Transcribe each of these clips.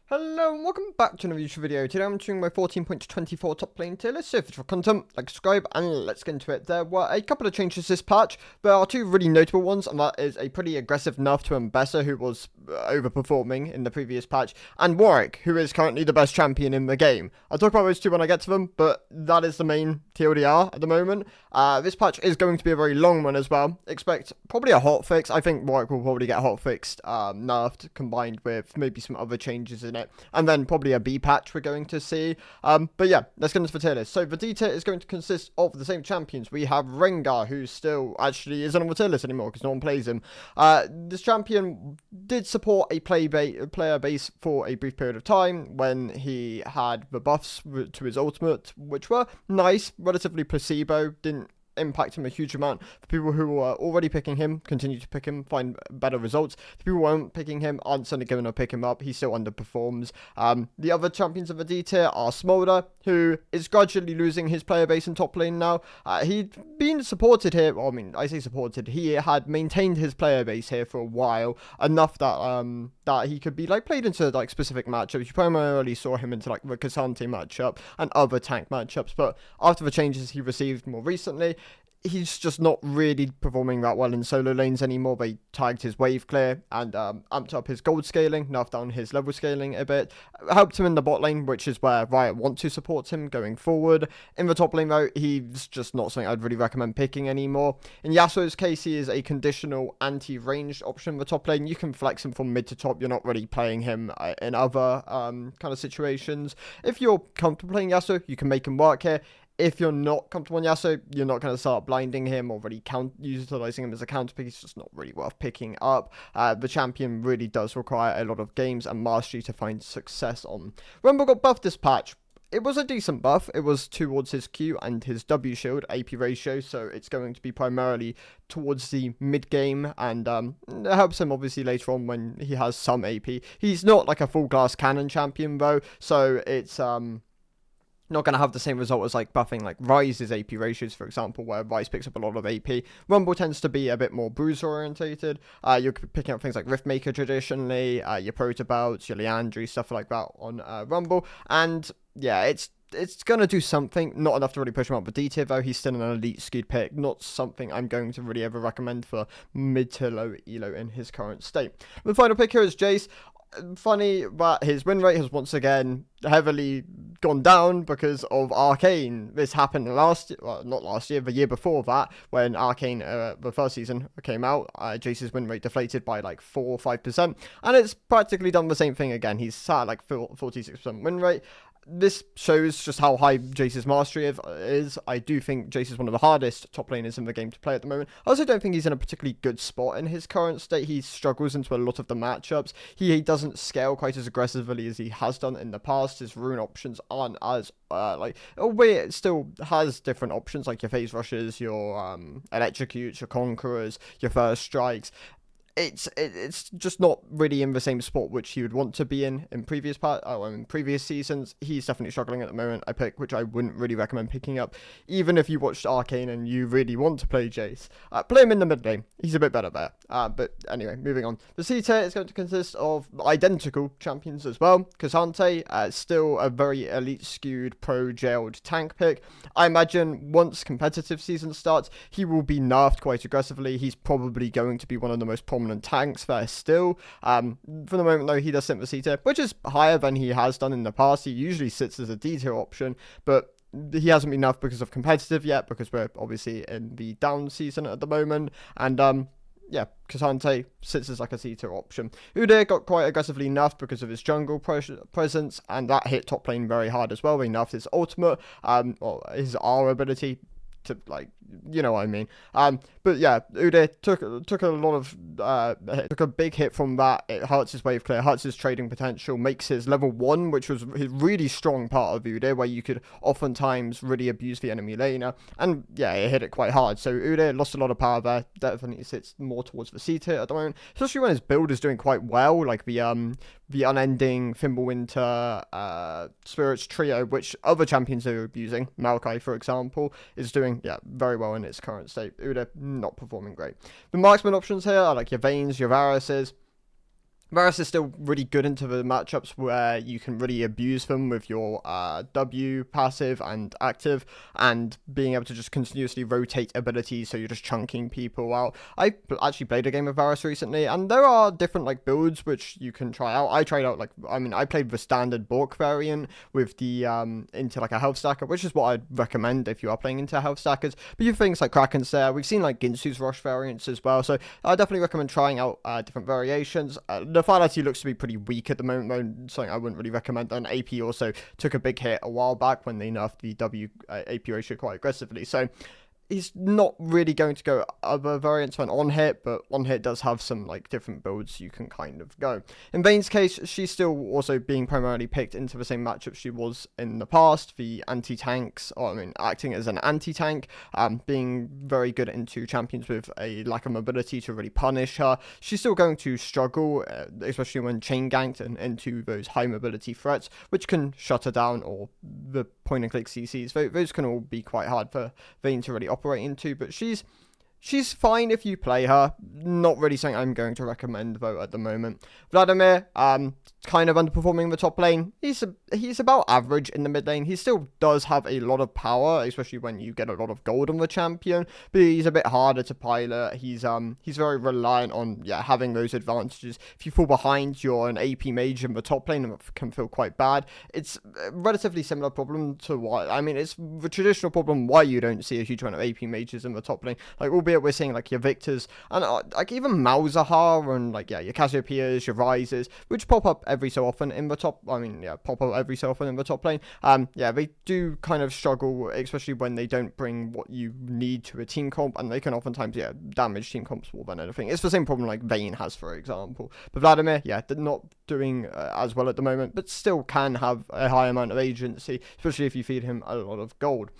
Hello and welcome back to another YouTube video. Today I'm doing my 14.24 top lane tier list. So if it's for content, like, subscribe, and let's get into it. There were a couple of changes this patch. There are two really notable ones, and that is a pretty aggressive nerf to Mbessa, who was overperforming in the previous patch, and Warwick, who is currently the best champion in the game. I'll talk about those two when I get to them, but that is the main TLDR at the moment. This patch is going to be a very long one as well. Expect probably a hotfix. I think Warwick will probably get hotfixed, nerfed, combined with maybe some other changes in it, and then probably a B patch we're going to see. But yeah, let's get into the tier list. So the D tier is going to consist of the same champions. We have Rengar, who still actually isn't on the tier list anymore because no one plays him. This champion did support a player base for a brief period of time when he had the buffs to his ultimate, which were nice, relatively placebo, didn't impact him a huge amount. For people who were already picking him, continue to pick him, find better results. The people who weren't picking him aren't suddenly going to pick him up. He still underperforms. The other champions of the D tier are Smolder, who is gradually losing his player base in top lane now. He'd been supported here. Well, I mean, I say supported. He had maintained his player base here for a while, enough that that he could be like played into like specific matchups. You primarily saw him into like the Cassante matchup and other tank matchups, but after the changes he received more recently, he's just not really performing that well in solo lanes anymore. They tagged his wave clear and amped up his gold scaling, nerfed down his level scaling a bit, helped him in the bot lane, which is where Riot want to support him going forward. In the top lane though, he's just not something I'd really recommend picking anymore. In Yasuo's case, he is a conditional anti-ranged option in the top lane. You can flex him from mid to top. You're not really playing him in other kind of situations. If you're comfortable playing Yasuo, you can make him work here. If you're not comfortable on Yasuo, you're not going to start blinding him or really utilizing him as a counter pick. He's just not really worth picking up. The champion really does require a lot of games and mastery to find success on. Rumble got buffed this patch. It was a decent buff. It was towards his Q and his W shield AP ratio, so it's going to be primarily towards the mid game, and it helps him obviously later on when he has some AP. He's not like a full glass cannon champion though, so it's not going to have the same result as like buffing like Ryze's AP ratios, for example, where Ryze picks up a lot of AP. Rumble tends to be a bit more bruiser orientated. You're picking up things like Riftmaker traditionally, your Protobouts, your Leandry, stuff like that on Rumble, and yeah, it's going to do something, not enough to really push him up the D tier though. He's still an elite skewed pick, not something I'm going to really ever recommend for mid to low elo in his current state. The final pick here is Jace. Funny that his win rate has once again heavily gone down because of Arcane. This happened the year before that, when Arcane, the first season came out. Jace's win rate deflated by like 4 or 5%, and it's practically done the same thing again. He's sat at like 46% win rate. This shows just how high Jace's mastery is. I do think Jace is one of the hardest top laners in the game to play at the moment. I also don't think he's in a particularly good spot in his current state. He struggles into a lot of the matchups. He doesn't scale quite as aggressively as he has done in the past. His rune options aren't as albeit it still has different options like your phase rushes, your electrocutes, your conquerors, your first strikes. It's just not really in the same spot which he would want to be in previous seasons. He's definitely struggling at the moment. I pick which I wouldn't really recommend picking up, even if you watched Arcane and you really want to play Jace. Play him in the mid lane. He's a bit better there. But anyway, moving on. The C tier is going to consist of identical champions as well. Cassante, still a very elite skewed pro jailed tank pick. I imagine once competitive season starts, he will be nerfed quite aggressively. He's probably going to be one of the most prominent tanks there still. For the moment though, he does sit in the C tier, which is higher than he has done in the past. He usually sits as a D tier option, but he hasn't been enough because of competitive yet, because we're obviously in the down season at the moment, and yeah, Cassante sits as like a C tier option. Udyr got quite aggressively nerfed because of his jungle presence, and that hit top lane very hard as well. They nerfed his ultimate, or his R ability, to, like, you know what I mean. But yeah, Udyr took a lot of took a big hit from that. It hurts his wave clear, hurts his trading potential, makes his level 1, which was his really strong part of Udyr, where you could oftentimes really abuse the enemy laner, and yeah, it hit it quite hard. So Udyr lost a lot of power there. Definitely sits more towards the C tier at the moment, especially when his build is doing quite well, like the unending Fimbulwinter Spirits trio, which other champions are abusing. Maokai, for example, is doing very well in its current state. Udyr not performing great. The marksman options here are like your Vaynes, your Varuses. Varus is still really good into the matchups where you can really abuse them with your W passive and active, and being able to just continuously rotate abilities, so you're just chunking people out. I actually played a game of Varus recently, and there are different like builds which you can try out. I tried out I played the standard Bork variant with the into like a health stacker, which is what I'd recommend if you are playing into health stackers. But you have things like Kraken's there. We've seen like Ginsu's Rush variants as well, so I definitely recommend trying out different variations. The Finality looks to be pretty weak at the moment, something I wouldn't really recommend. And AP also took a big hit a while back when they nerfed the W AP ratio quite aggressively, so he's not really going to go other variants on on-hit, but on-hit does have some like different builds you can kind of go. In Vayne's case, she's still also being primarily picked into the same matchup she was in the past, the anti-tanks, or acting as an anti-tank, being very good into champions with a lack of mobility to really punish her. She's still going to struggle, especially when chain ganked and into those high mobility threats, which can shut her down, or the point and click CCs. Those can all be quite hard for Vayne to really operate into, but she's fine if you play her. Not really something I'm going to recommend though at the moment. Vladimir, kind of underperforming the top lane. He's about average in the mid lane. He still does have a lot of power, especially when you get a lot of gold on the champion, but he's a bit harder to pilot. He's very reliant on having those advantages. If you fall behind, you're an AP mage in the top lane, and it can feel quite bad. It's a relatively similar problem to it's the traditional problem why you don't see a huge amount of AP mages in the top lane. Like, albeit we're seeing like your Victors and like even Malzahar and like your Cassiopeias, your Rises, which pop up every so often in the top. Pop up every so often in the top lane. They do kind of struggle, especially when they don't bring what you need to a team comp, and they can oftentimes damage team comps more than anything. It's the same problem like Vayne has, for example. But Vladimir, they're not doing as well at the moment, but still can have a high amount of agency, especially if you feed him a lot of gold.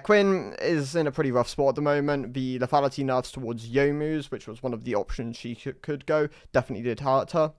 Quinn is in a pretty rough spot at the moment. The lethality nerfs towards Youmuu's, which was one of the options she could go, definitely did hurt her.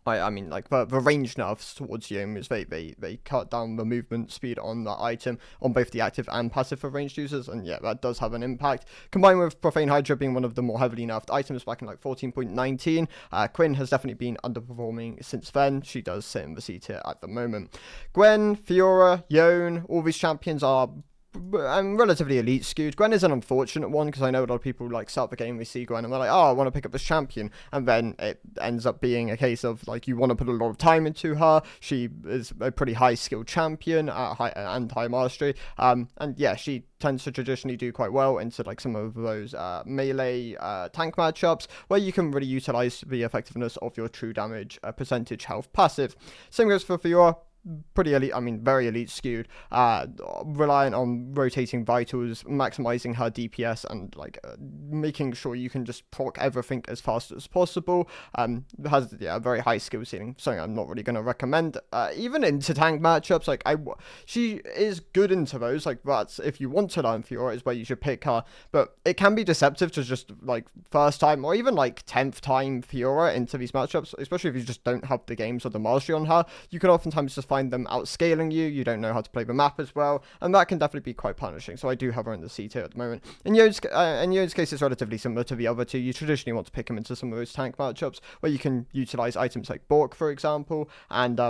The range nerfs towards Youmuu's, they cut down the movement speed on that item on both the active and passive for ranged users, and that does have an impact. Combined with Profane Hydra being one of the more heavily nerfed items back in like 14.19, Quinn has definitely been underperforming since then. She does sit in the C tier at the moment. Gwen, Fiora, Yone, all these champions are relatively elite skewed. Gwen is an unfortunate one, because I know a lot of people like start the game, we see Gwen and they're like, oh, I want to pick up this champion, and then it ends up being a case of like you want to put a lot of time into her. She is a pretty high skilled champion at high mastery, and she tends to traditionally do quite well into like some of those melee tank matchups where you can really utilize the effectiveness of your true damage percentage health passive. Same goes for Fiora. Pretty elite, very elite skewed, reliant on rotating vitals, maximizing her DPS, and making sure you can just proc everything as fast as possible. Has a very high skill ceiling, something I'm not really going to recommend. Even into tank matchups, she is good into those, that's if you want to learn Fiora is where you should pick her, but it can be deceptive to just first time or even 10th time Fiora into these matchups, especially if you just don't have the games or the mastery on her. You can oftentimes just find them outscaling you don't know how to play the map as well, and that can definitely be quite punishing. So I do have her in the C tier at the moment. In Yone's case, it's relatively similar to the other two. You traditionally want to pick him into some of those tank matchups where you can utilize items like Bork, for example, and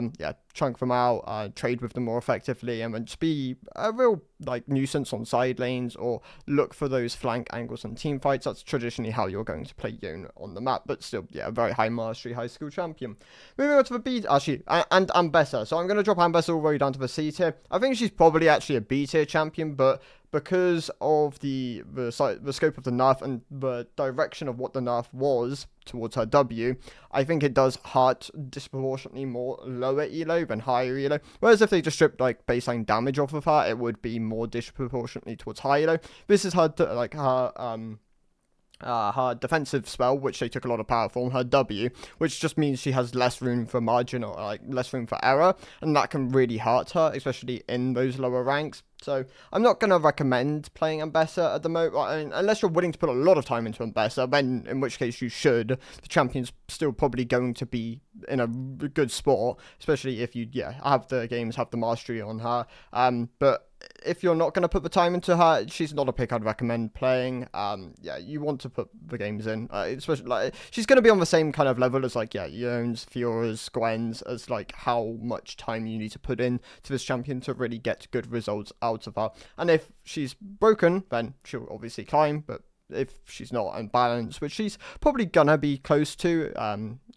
chunk them out, trade with them more effectively, and then just be a real nuisance on side lanes, or look for those flank angles and team fights. That's traditionally how you're going to play Yone on the map, but still a very high mastery, high skill champion. Moving on to the B, actually, and Ambessa. So I'm going to drop Ambessa all the way down to the C tier. I think she's probably actually a B tier champion, but because of the scope of the nerf and the direction of what the nerf was towards her W, I think it does hurt disproportionately more lower elo than higher elo. Whereas if they just stripped baseline damage off of her, it would be more disproportionately towards high elo. This is her her defensive spell, which they took a lot of power from, her W, which just means she has less room for margin, or less room for error, and that can really hurt her, especially in those lower ranks. So I'm not going to recommend playing Ambessa at the moment, I mean, unless you're willing to put a lot of time into Ambessa, then in which case you should. The champion's still probably going to be in a good spot, especially if you, have the mastery on her. But if you're not going to put the time into her, she's not a pick I'd recommend playing. You want to put the games in, especially like she's going to be on the same kind of level as like Yones, Fiora's, Gwen's, as like how much time you need to put in to this champion to really get good results out of her. And if she's broken, then she'll obviously climb, but if she's not unbalanced, which she's probably gonna be close to,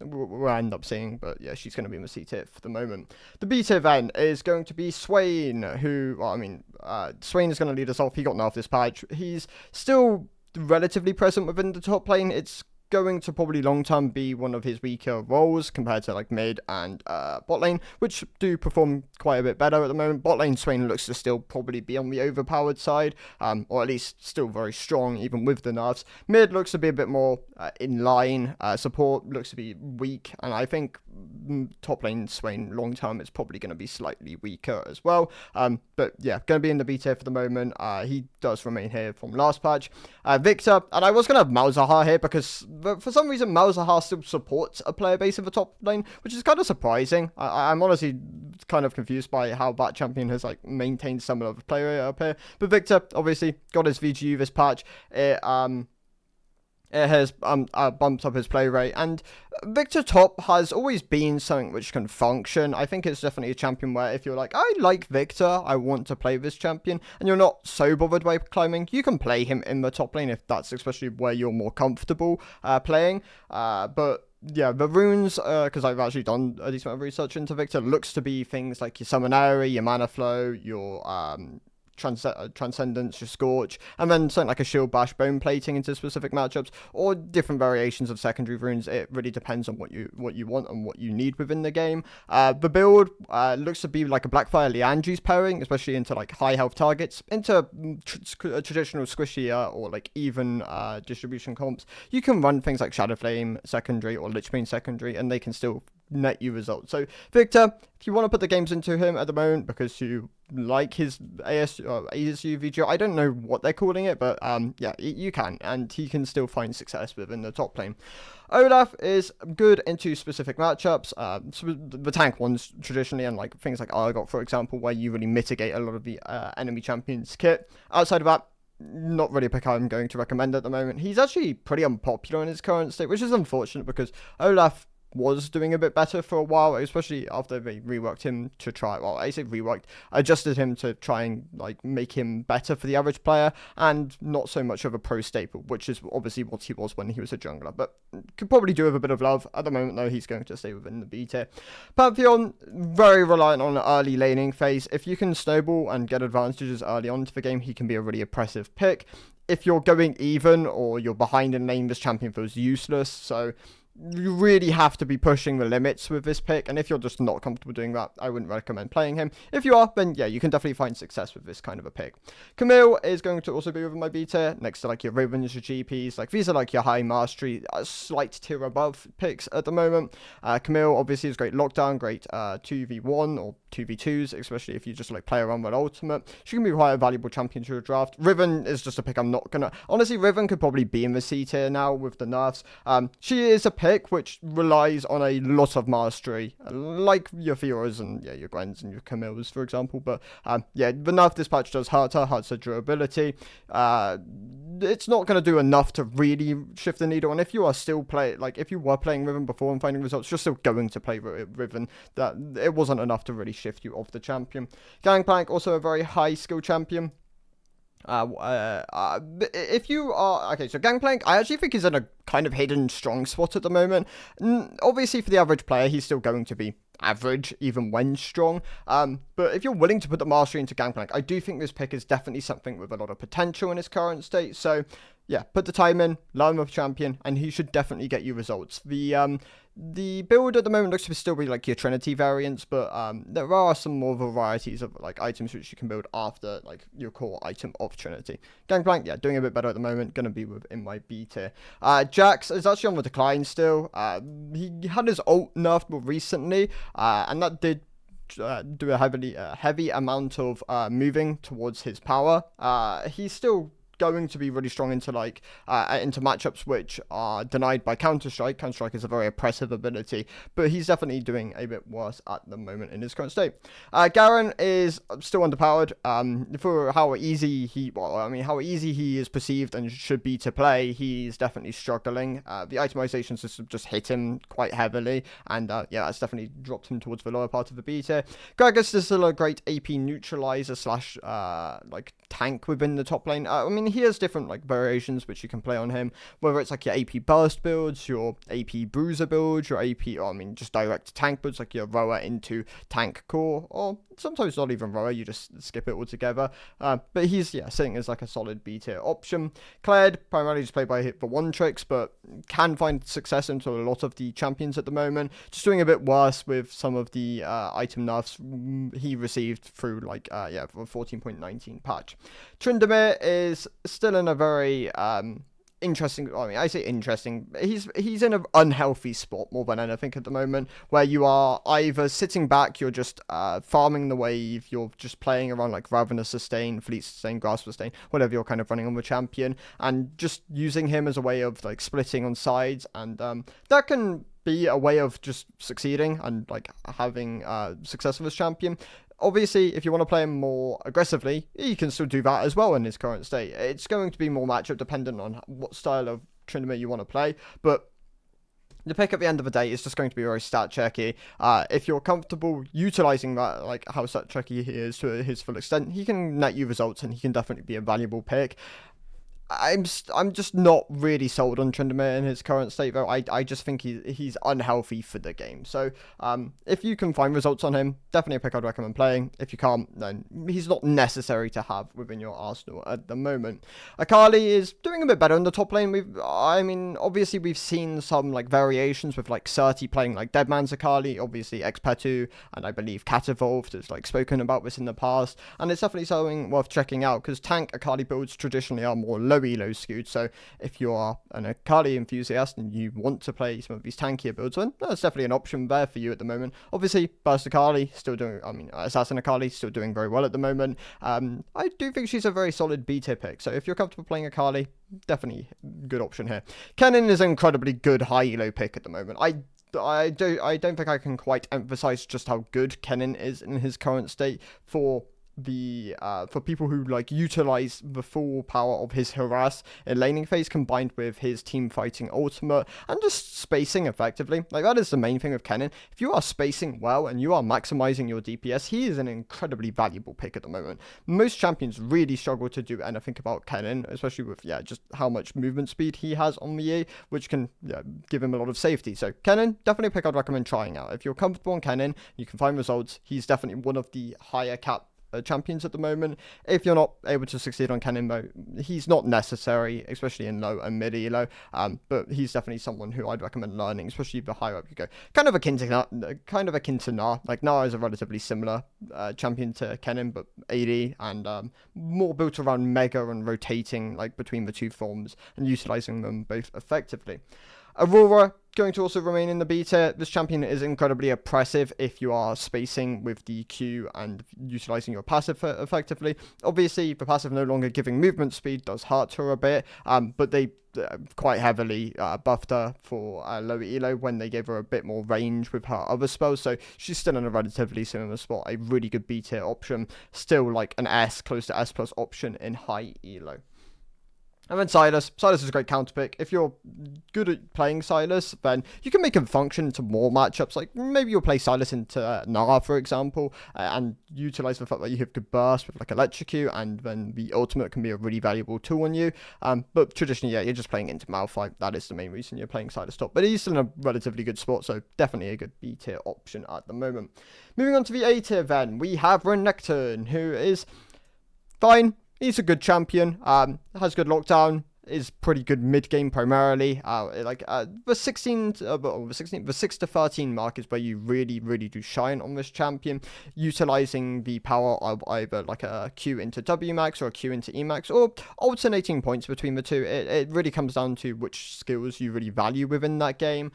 we'll end up seeing, but yeah, she's gonna be in the C tier for the moment. The B tier then is going to be Swain, who, Swain is gonna lead us off. He got nerfed this patch. He's still relatively present within the top lane. It's going to probably long term be one of his weaker roles compared to like mid and bot lane, which do perform quite a bit better at the moment. Bot lane Swain looks to still probably be on the overpowered side, or at least still very strong even with the nerfs. Mid looks to be a bit more in line. Support looks to be weak, and I think top lane Swain long term is probably going to be slightly weaker as well. But yeah, going to be in the B tier for the moment. He does remain here from last patch. Victor, and I was going to have Malzahar here because for some reason Malzahar still supports a player base in the top lane, which is kind of surprising. I'm honestly kind of confused by how that champion has like maintained some of the player up here. But Victor obviously got his VGU this patch. It has bumped up his play rate, and Victor top has always been something which can function. I think it's definitely a champion where if you're like, I like Victor, I want to play this champion, and you're not so bothered by climbing, you can play him in the top lane if that's especially where you're more comfortable playing. But yeah, the runes, because I've actually done a decent amount of research into Victor, looks to be things like your Summonary, your Mana Flow, your Transcendence, your Scorch, and then something like a Shield Bash, Bone Plating into specific matchups, or different variations of secondary runes. It really depends on what you want and what you need within the game. The build looks to be like a Blackfire Liandry's pairing, especially into like high health targets, into traditional squishier or like even distribution comps. You can run things like Shadow Flame secondary or Lich Bane secondary, and they can still net you results. So Victor, if you want to put the games into him at the moment because you like his ASU VGO, I don't know what they're calling it, but you can, and he can still find success within the top lane. Olaf is good into specific matchups, the tank ones traditionally, and like things like Argot, for example, where you really mitigate a lot of the enemy champions kit. Outside of that, not really a pick I'm going to recommend at the moment. He's actually pretty unpopular in his current state, which is unfortunate because Olaf was doing a bit better for a while, especially after they reworked him to try, well, I say reworked, adjusted him to try and like make him better for the average player and not so much of a pro staple, which is obviously what he was when he was a jungler, but could probably do with a bit of love. At the moment though, he's going to stay within the B tier. Pantheon, very reliant on an early laning phase. If you can snowball and get advantages early on to the game, he can be a really oppressive pick. If you're going even or you're behind in lane, this champion feels useless, so you really have to be pushing the limits with this pick, and if you're just not comfortable doing that, I wouldn't recommend playing him. If you are, then yeah, you can definitely find success with this kind of a pick. Camille is going to also be within my B tier, next to like your Ravens, your GPs, like these are like your high mastery, slight tier above picks at the moment. Camille obviously is great lockdown, great 2v1 or 2v2s, especially if you just like play around with ultimate. She can be quite a valuable champion to your draft. Riven is just a pick I'm not gonna, honestly, Riven could probably be in the C tier now with the nerfs. She is a pick which relies on a lot of mastery, like your Fioras and your Gwens and your Camilles, for example. But the nerf this patch does hurt her durability. It's not going to do enough to really shift the needle. And if you are still if you were playing Riven before and finding results, you're still going to play Riven. That it wasn't enough to really shift you off the champion. Gangplank, also a very high skill champion. If you are okay, so Gangplank, I actually think is in a kind of hidden strong spot at the moment. Obviously, for the average player, he's still going to be average even when strong. But if you're willing to put the mastery into Gangplank, I do think this pick is definitely something with a lot of potential in his current state. So yeah, put the time in, learn with champion, and he should definitely get you results. The build at the moment looks to still be like your Trinity variants, but there are some more varieties of like items which you can build after like your core item of Trinity. Gangplank, yeah, doing a bit better at the moment, gonna be within my B tier. Jax is actually on the decline still. He had his ult nerfed more recently, and that did do a heavy amount of moving towards his power. He's still going to be really strong into into matchups which are denied by Counter-Strike. Counter-Strike is a very oppressive ability, but he's definitely doing a bit worse at the moment in his current state. Garen is still underpowered for how easy how easy he is perceived and should be to play. He's definitely struggling. The itemization system just hit him quite heavily, and that's definitely dropped him towards the lower part of the B tier. Gragas is still a great AP neutralizer slash tank within the top lane. He has different variations which you can play on him, whether it's your AP burst builds, your AP bruiser builds, your AP just direct tank builds like your Roa into tank core, or sometimes not even Roa, you just skip it altogether. But he's sitting as a solid B tier option. Kled primarily just played by the one tricks, but can find success into a lot of the champions at the moment. Just doing a bit worse with some of the item nerfs he received through the 14.19 patch. Tryndamere is still in a very interesting. I say interesting. He's in an unhealthy spot more than anything at the moment, where you are either sitting back, you're just farming the wave, you're just playing around Ravenous sustain, Fleet sustain, Grasp sustain, whatever you're kind of running on the champion, and just using him as a way of splitting on sides, and that can be a way of just succeeding and having success with his champion. Obviously, if you want to play him more aggressively, you can still do that as well in his current state. It's going to be more matchup dependent on what style of Tryndamere you want to play, but the pick at the end of the day is just going to be very stat checky. If you're comfortable utilizing that, how stat checky he is to his full extent, he can net you results and he can definitely be a valuable pick. I'm just not really sold on Tryndamere in his current state, though. I just think he's unhealthy for the game. So if you can find results on him, definitely a pick I'd recommend playing. If you can't, then he's not necessary to have within your arsenal at the moment. Akali is doing a bit better in the top lane. Obviously we've seen some variations with Surti playing Deadman's Akali, obviously Xpetu, and I believe Cat Evolved has spoken about this in the past, and it's definitely something worth checking out because tank Akali builds traditionally are more low elo skewed. So if you are an Akali enthusiast and you want to play some of these tankier builds, then that's definitely an option there for you at the moment. Obviously, Burst Akali still doing, Assassin Akali still doing very well at the moment. I do think she's a very solid B tier pick. So if you're comfortable playing Akali, definitely good option here. Kennen is an incredibly good high elo pick at the moment. I don't think I can quite emphasize just how good Kennen is in his current state for people who utilize the full power of his harass in laning phase combined with his team fighting ultimate and just spacing effectively. That is the main thing with Kennen. If you are spacing well and you are maximizing your DPS, he is an incredibly valuable pick at the moment. Most champions really struggle to do anything about Kennen, especially with just how much movement speed he has on the E, which can give him a lot of safety. So Kennen, definitely a pick I'd recommend trying out. If you're comfortable on Kennen, you can find results. He's definitely one of the higher cap champions at the moment. If you're not able to succeed on Kennen, though, he's not necessary, especially in low and mid elo, but he's definitely someone who I'd recommend learning, especially the higher up you go. Kind of akin to Gnar. Gnar is a relatively similar champion to Kennen, but AD and more built around mega and rotating between the two forms and utilizing them both effectively. Aurora going to also remain in the B tier. This champion is incredibly oppressive if you are spacing with the Q and utilizing your passive effectively. Obviously, the passive no longer giving movement speed does hurt her a bit, but they quite heavily buffed her for low elo when they gave her a bit more range with her other spells, so she's still in a relatively similar spot. A really good B tier option, still an S, close to S plus option in high elo. And then Sylas. Sylas is a great counter pick. If you're good at playing Sylas, then you can make him function into more matchups. Maybe you'll play Sylas into Nara, for example, and utilize the fact that you have good burst with Electrocute, and then the ultimate can be a really valuable tool on you. But traditionally, you're just playing into Malphite. That is the main reason you're playing Sylas top. But he's still in a relatively good spot, so definitely a good B tier option at the moment. Moving on to the A tier then, we have Renekton, who is fine. He's a good champion, has good lockdown, is pretty good mid game primarily. The 6 to 13 mark is where you really do shine on this champion, utilizing the power of either like a Q into W max or a Q into E max, or alternating points between the two. It really comes down to which skills you really value within that game.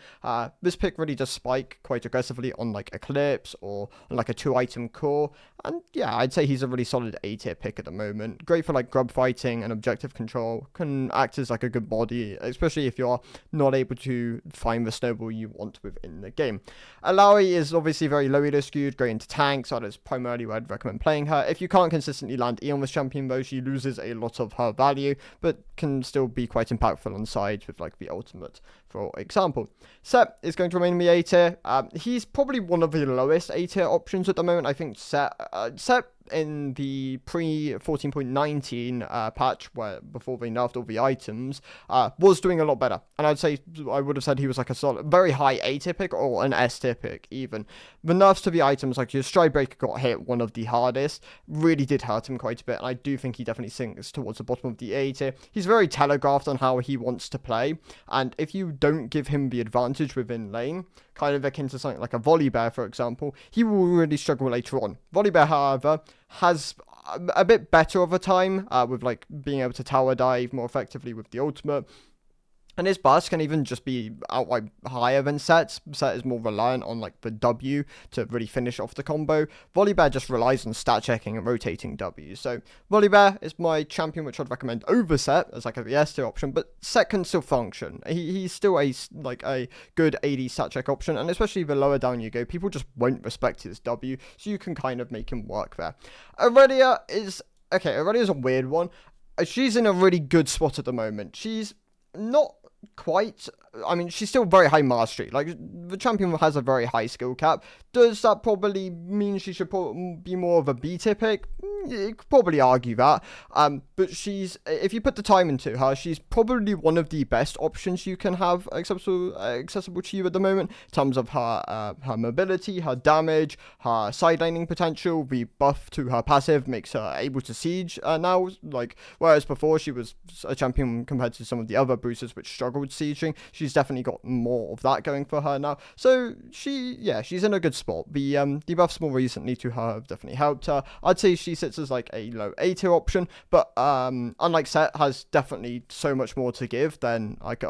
This pick really does spike quite aggressively on like Eclipse or on like a 2-item core. And yeah, I'd say he's a really solid A tier pick at the moment. Great for like grub fighting and objective control. Can act as like a good body, especially if you're not able to find the snowball you want within the game. Alawi is obviously very low elo skewed, great into tanks. That is primarily where I'd recommend playing her. If you can't consistently land E on this champion though, she loses a lot of her value, but can still be quite impactful on sides with like the ultimate, for example. Set is going to remain in the A tier. He's probably one of the lowest A tier options at the moment. I think Set in the pre 14.19 patch, where before they nerfed all the items, was doing a lot better. And I would have said he was like a solid, very high A tier pick or an S tier pick even. The nerfs to the items, like your Stride Breaker got hit one of the hardest, really did hurt him quite a bit. And I do think he definitely sinks towards the bottom of the A tier. He's very telegraphed on how he wants to play. And if you don't give him the advantage within lane, kind of akin to something like a Volibear, for example, he will really struggle later on. Volibear, however, has a bit better of a time with like being able to tower dive more effectively with the ultimate. And his burst can even just be outright higher than Set's. Set is more reliant on like the W to really finish off the combo. Volibear just relies on stat checking and rotating W. So Volibear is my champion, which I'd recommend over Set as like a S tier option, but Set can still function. He's still a good AD stat check option, and especially the lower down you go, people just won't respect his W, so you can kind of make him work there. Aurelia is a weird one. She's in a really good spot at the moment. She's not quite, I mean, she's still very high mastery. Like, the champion has a very high skill cap. Does that probably mean she should be more of a B tier pick? You could probably argue that. But if you put the time into her, she's probably one of the best options you can have accessible to you at the moment, in terms of her mobility, her damage, her sidelining potential. The buff to her passive makes her able to siege now, like, whereas before she was a champion compared to some of the other boosters which struggled sieging. She's definitely got more of that going for her now. So she's in a good spot. The debuffs more recently to her have definitely helped her. I'd say she sits as like a low A tier option, but unlike Set, has definitely so much more to give than like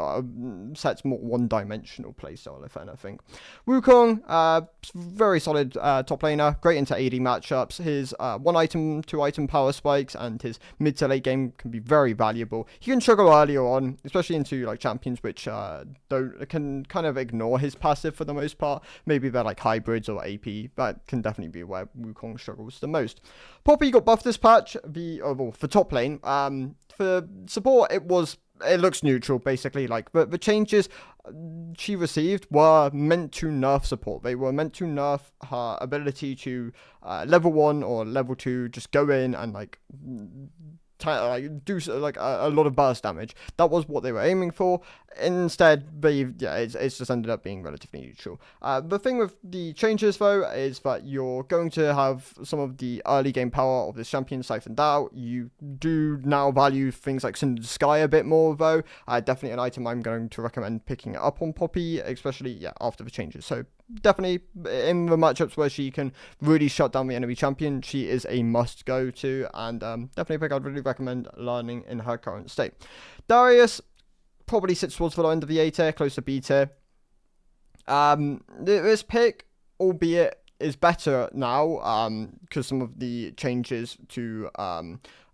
Set's more one-dimensional playstyle, if anything. Wukong, very solid top laner, great into AD matchups. His 1-item, 2-item power spikes and his mid to late game can be very valuable. He can struggle earlier on, especially into like champions which can kind of ignore his passive for the most part. Maybe they're like hybrids or AP. That can definitely be where Wukong struggles the most. Poppy got buffed this patch for top lane. For support, it looks neutral, basically. Like, the changes she received were meant to nerf support. They were meant to nerf her ability to level 1 or level 2 just go in and like do like a lot of burst damage. That was what they were aiming for. Instead, it's just ended up being relatively neutral. The thing with the changes though is that you're going to have some of the early game power of this champion siphoned out. You do now value things like Cinder Sky a bit more though. Definitely an item I'm going to recommend picking up on Poppy, especially after the changes. So definitely in the matchups where she can really shut down the enemy champion, she is a must go to, and definitely a pick I'd really recommend learning in her current state. Darius probably sits towards the low end of the A tier, close to B tier. This pick, albeit, is better now because some of the changes to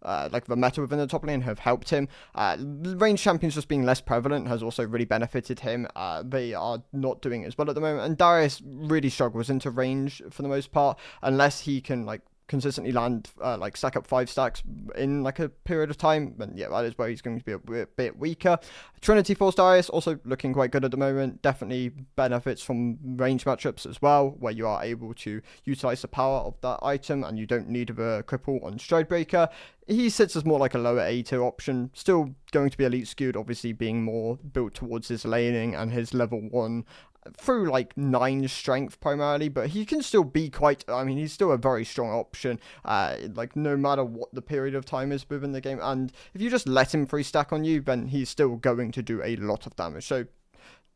like the meta within the top lane have helped him. Range champions just being less prevalent has also really benefited him. They are not doing as well at the moment, and Darius really struggles into range for the most part unless he can like consistently land like stack up 5 stacks in like a period of time, and that is where he's going to be a bit weaker. Trinity Force Darius also looking quite good at the moment, definitely benefits from range matchups as well, where you are able to utilize the power of that item and you don't need a cripple on Stride Breaker. He sits as more like a lower A tier option, still going to be elite skewed, obviously being more built towards his laning and his level 1 through like 9 strength primarily, but he can still be quite, I mean, he's still a very strong option, like no matter what the period of time is within the game, and if you just let him free stack on you, then he's still going to do a lot of damage. So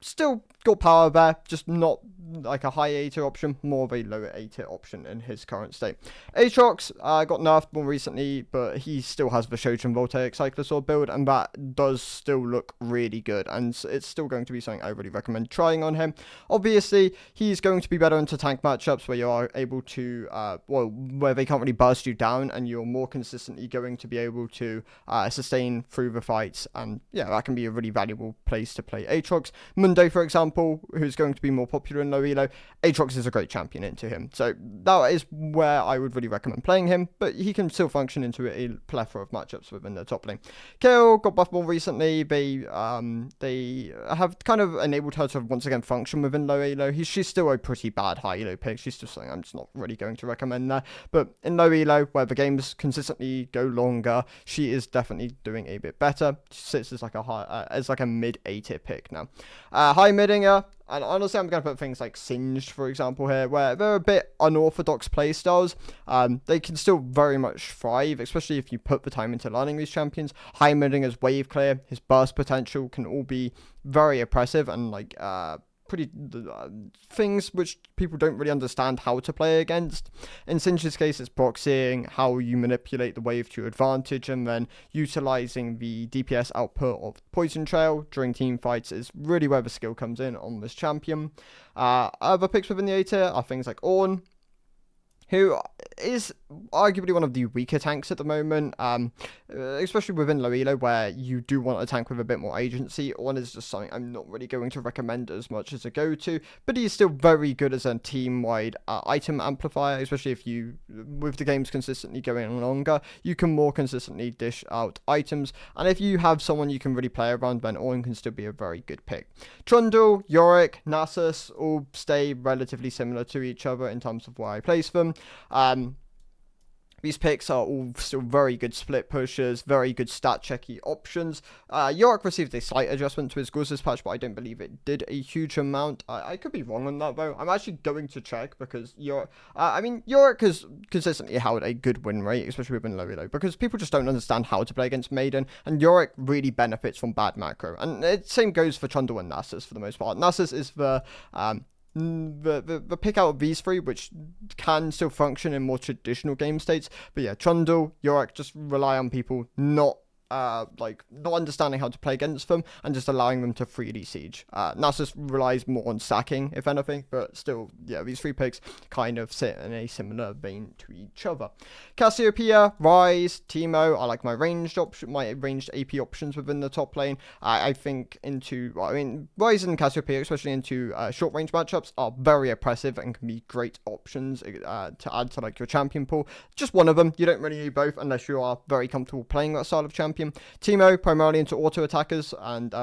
still got power there, just not like a high A tier option, more of a lower A tier option in his current state. Aatrox got nerfed more recently, but he still has the Shogun Voltaic Cyclosaur build, and that does still look really good, and it's still going to be something I really recommend trying on him. Obviously, he's going to be better into tank matchups where you are able to, where they can't really burst you down, and you're more consistently going to be able to sustain through the fights, and yeah, that can be a really valuable place to play Aatrox. Mundo, for example, who's going to be more popular in low elo, Aatrox is a great champion into him. So that is where I would really recommend playing him, but he can still function into a plethora of matchups within the top lane. Kayle got buffed more recently. They have kind of enabled her to once again function within low elo. She's still a pretty bad high elo pick. She's just something I'm just not really going to recommend there. But in low elo, where the games consistently go longer, she is definitely doing a bit better. She sits as like a mid A tier pick now. High midding, and honestly, I'm going to put things like Singed, for example, here, where they're a bit unorthodox playstyles. They can still very much thrive, especially if you put the time into learning these champions. High midding wave clear, his burst potential can all be very oppressive and like pretty things which people don't really understand how to play against. In Singe's case, it's proxying, how you manipulate the wave to your advantage, and then utilizing the DPS output of Poison Trail during team fights is really where the skill comes in on this champion. Other picks within the A tier are things like Ornn, who is arguably one of the weaker tanks at the moment, especially within low elo, where you do want a tank with a bit more agency. Ornn is just something I'm not really going to recommend as much as a go-to, but he's still very good as a team-wide item amplifier, especially if you, with the games consistently going longer, you can more consistently dish out items, and if you have someone you can really play around, then Ornn can still be a very good pick. Trundle, Yorick, Nasus all stay relatively similar to each other in terms of where I place them. These picks are all still very good split pushers, very good stat checky options. Yorick received a slight adjustment to his Gauss's patch, but I don't believe it did a huge amount. I could be wrong on that though. I'm actually going to check, because Yorick has consistently held a good win rate, especially within low elo, because people just don't understand how to play against Maiden, and Yorick really benefits from bad macro. And the same goes for Trundle and Nasus for the most part. Nasus is the pick out of these three, which can still function in more traditional game states, but yeah, Trundle, Yorick, just rely on people not understanding how to play against them and just allowing them to freely siege. Nasus relies more on stacking, if anything, but still, yeah, these three picks kind of sit in a similar vein to each other. Cassiopeia, Ryze, Teemo, I like my ranged AP options within the top lane. I think Ryze and Cassiopeia, especially into short range matchups, are very oppressive and can be great options to add to like your champion pool. Just one of them. You don't really need both unless you are very comfortable playing that style of champion. Teemo primarily into auto attackers, and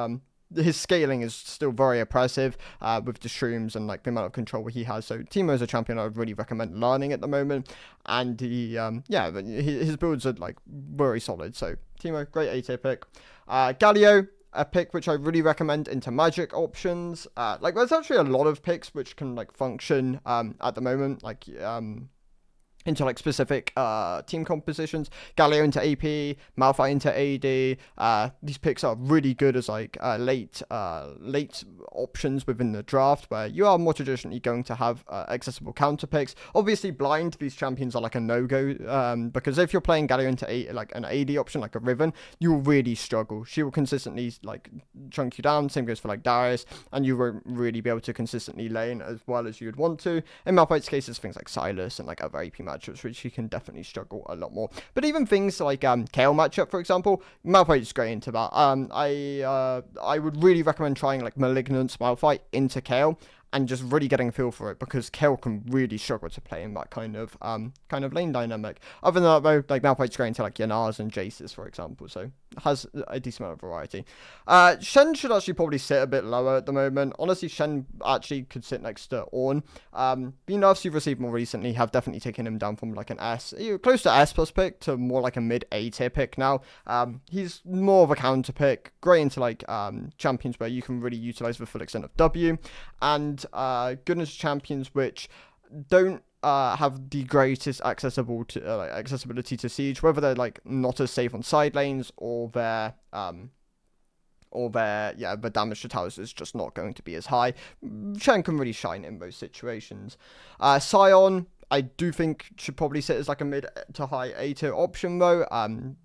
his scaling is still very oppressive with the shrooms and like the amount of control he has. So Teemo is a champion I would really recommend learning at the moment, and his builds are like very solid. So Teemo, great A tier pick. Galio, a pick which I really recommend into magic options. There's actually a lot of picks which can like function at the moment, into like specific team compositions. Galio into AP, Malphite into AD. These picks are really good as like late options within the draft, where you are more traditionally going to have accessible counter picks. Obviously, blind, these champions are like a no-go, because if you're playing Galio into like an AD option, like a Riven, you will really struggle. She will consistently like chunk you down. Same goes for like Darius, and you won't really be able to consistently lane as well as you'd want to. In Malphite's case, it's things like Silas and like other AP matchups, which you can definitely struggle a lot more. But even things like Kayle matchup, for example, Malphite is great into that. I would really recommend trying like Malignance Malphite into Kayle, and just really getting a feel for it, because Kayle can really struggle to play in that kind of lane dynamic. Other than that though, like Malphite's great into like Yanars and Jaces, for example, so has a decent amount of variety. Shen should actually probably sit a bit lower at the moment. Honestly, Shen actually could sit next to Ornn. The nerfs you've received more recently have definitely taken him down from like an S, close to S plus pick, to more like a mid A tier pick now. He's more of a counter pick, great into like champions where you can really utilize the full extent of W, and and goodness champions which don't have the greatest accessibility to siege, whether they're like not as safe on side lanes or the damage to towers is just not going to be as high. Shen can really shine in most situations. Sion, I do think should probably sit as like a mid to high A tier option though. And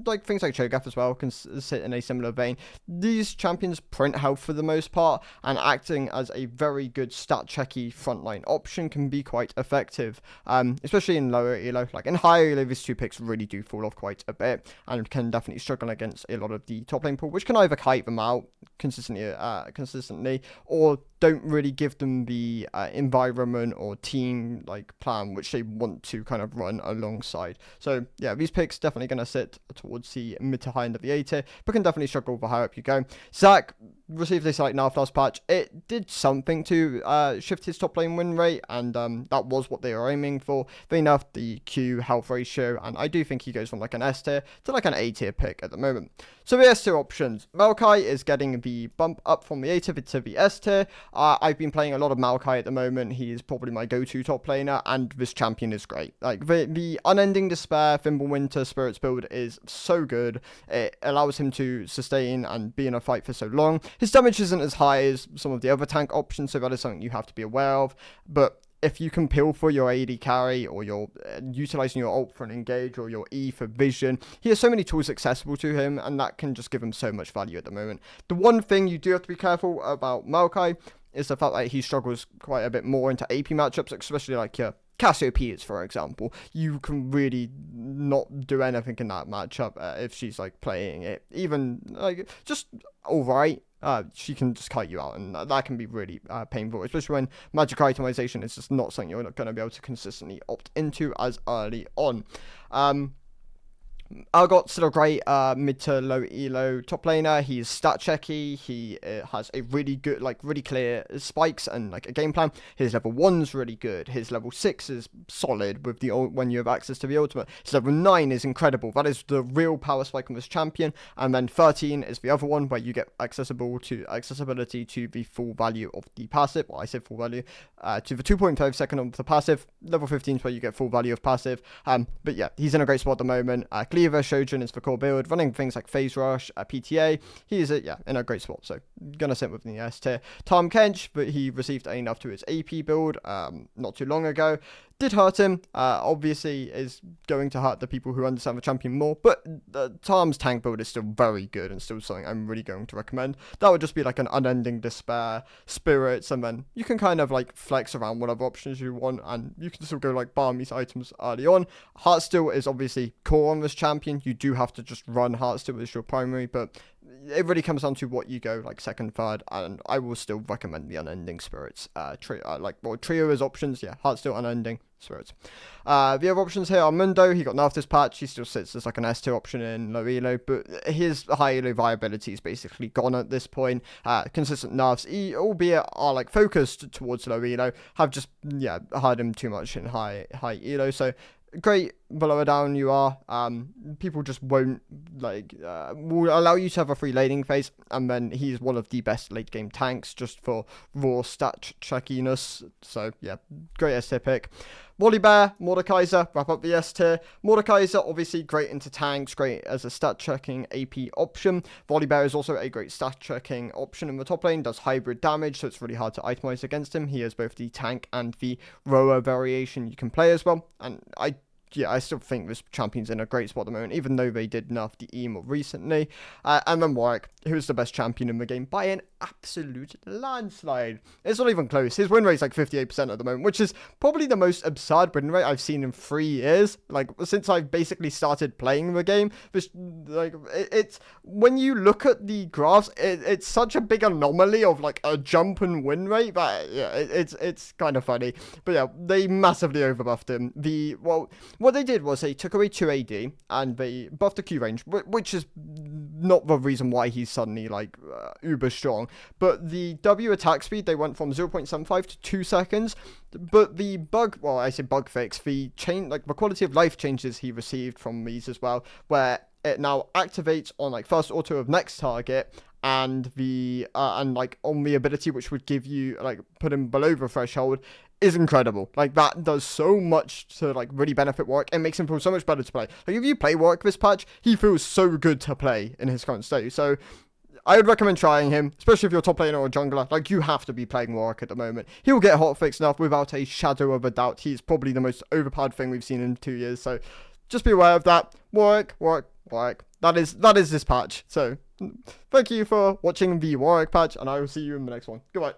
like things like Cho'Gath as well can sit in a similar vein. These champions print health for the most part, and acting as a very good stat checky frontline option can be quite effective. Especially in lower elo. Like in higher elo, these two picks really do fall off quite a bit and can definitely struggle against a lot of the top lane pool, which can either kite them out consistently or don't really give them the environment or team like plan which they want to kind of run alongside. So yeah, these picks definitely going to sit towards the mid to high end of the A tier, but can definitely struggle the higher up you go. Zac received a slight nerf last patch. It did something to shift his top lane win rate, and that was what they were aiming for. They nerfed the Q health ratio, and I do think he goes from like an S tier to like an A tier pick at the moment. So the S tier options, Maokai is getting the bump up from the A tier to the S tier. I've been playing a lot of Maokai at the moment. He is probably my go-to top laner, and this champion is great. Like the Unending Despair Fimbulwinter Spirits build is so good. It allows him to sustain and be in a fight for so long. His damage isn't as high as some of the other tank options, so that is something you have to be aware of. But if you can peel for your AD carry, or you're utilizing your ult for an engage, or your E for vision, he has so many tools accessible to him, and that can just give him so much value at the moment. The one thing you do have to be careful about Maokai is the fact that he struggles quite a bit more into AP matchups, especially like your Cassiopeia, for example. You can really not do anything in that matchup if she's like playing it even like just alright. She can just kite you out, and that can be really painful, especially when magic itemization is just not something you're not going to be able to consistently opt into as early on. Algot, still a great mid to low elo top laner. He's stat checky. He has a really good, like really clear spikes and like a game plan. His level 1's really good. His level 6 is solid with the when you have access to the ultimate. His level 9 is incredible. That is the real power spike on this champion. And then 13 is the other one where you get accessibility to the full value of the passive. Well, I said full value to the 2.5 second of the passive. Level 15 is where you get full value of passive. But yeah, he's in a great spot at the moment. Cleaver Shojin is the core build, running things like Phase Rush, PTA. He is in a great spot, so gonna sit with the S tier. Tom Kench, but he received enough to his AP build not too long ago. Did hurt him, obviously is going to hurt the people who understand the champion more, but Tom's tank build is still very good and still something I'm really going to recommend. That would just be like an Unending Despair, Spirits, and then you can kind of like flex around whatever options you want, and you can still go like farm these items early on. Heartsteel is obviously core on this champion. You do have to just run Heartsteel as your primary, but it really comes down to what you go like second, third, and I will still recommend the Unending Spirits trio as options. Yeah, Heartsteel, Unending Spirits. The other options here are Mundo. He got nerfed this patch. He still sits as like an S tier option in low elo, but his high elo viability is basically gone at this point. Consistent nerfs, albeit are like focused towards low elo, have just hurt him too much in high elo. So great, the lower down you are, people just won't will allow you to have a free laning phase, and then he's one of the best late game tanks just for raw stat checkiness. So yeah, great S tier pick. Volibear, Mordekaiser, wrap up the S tier. Mordekaiser, obviously great into tanks, great as a stat checking AP option. Volibear is also a great stat checking option in the top lane, does hybrid damage, so it's really hard to itemize against him. He has both the tank and the rower variation you can play as well, and I still think this champion's in a great spot at the moment, even though they did nerf the E more recently. And then Warwick, who's the best champion in the game by an absolute landslide. It's not even close. His win rate's like 58% at the moment, which is probably the most absurd win rate I've seen in 3 years. Like, since I've basically started playing the game. It's when you look at the graphs, it's such a big anomaly of like a jump and win rate. But yeah, it's kind of funny. But yeah, they massively overbuffed him. What they did was they took away 2 AD and they buffed the Q range, which is not the reason why he's suddenly like uber strong. But the W attack speed, they went from 0.75 to 2 seconds. But the bug fix, the quality of life changes he received from these as well, where it now activates on like first auto of next target, and the and like on the ability which would give you like put him below the threshold is incredible. Like that does so much to like really benefit Warwick and makes him feel so much better to play. Like if you play Warwick this patch, he feels so good to play in his current state. So I would recommend trying him, especially if you're a top laner or a jungler. Like, you have to be playing Warwick at the moment. He'll get hotfixed enough without a shadow of a doubt. He's probably the most overpowered thing we've seen in 2 years. So just be aware of that. Warwick. That is this patch. So thank you for watching the Warwick patch, and I will see you in the next one. Goodbye.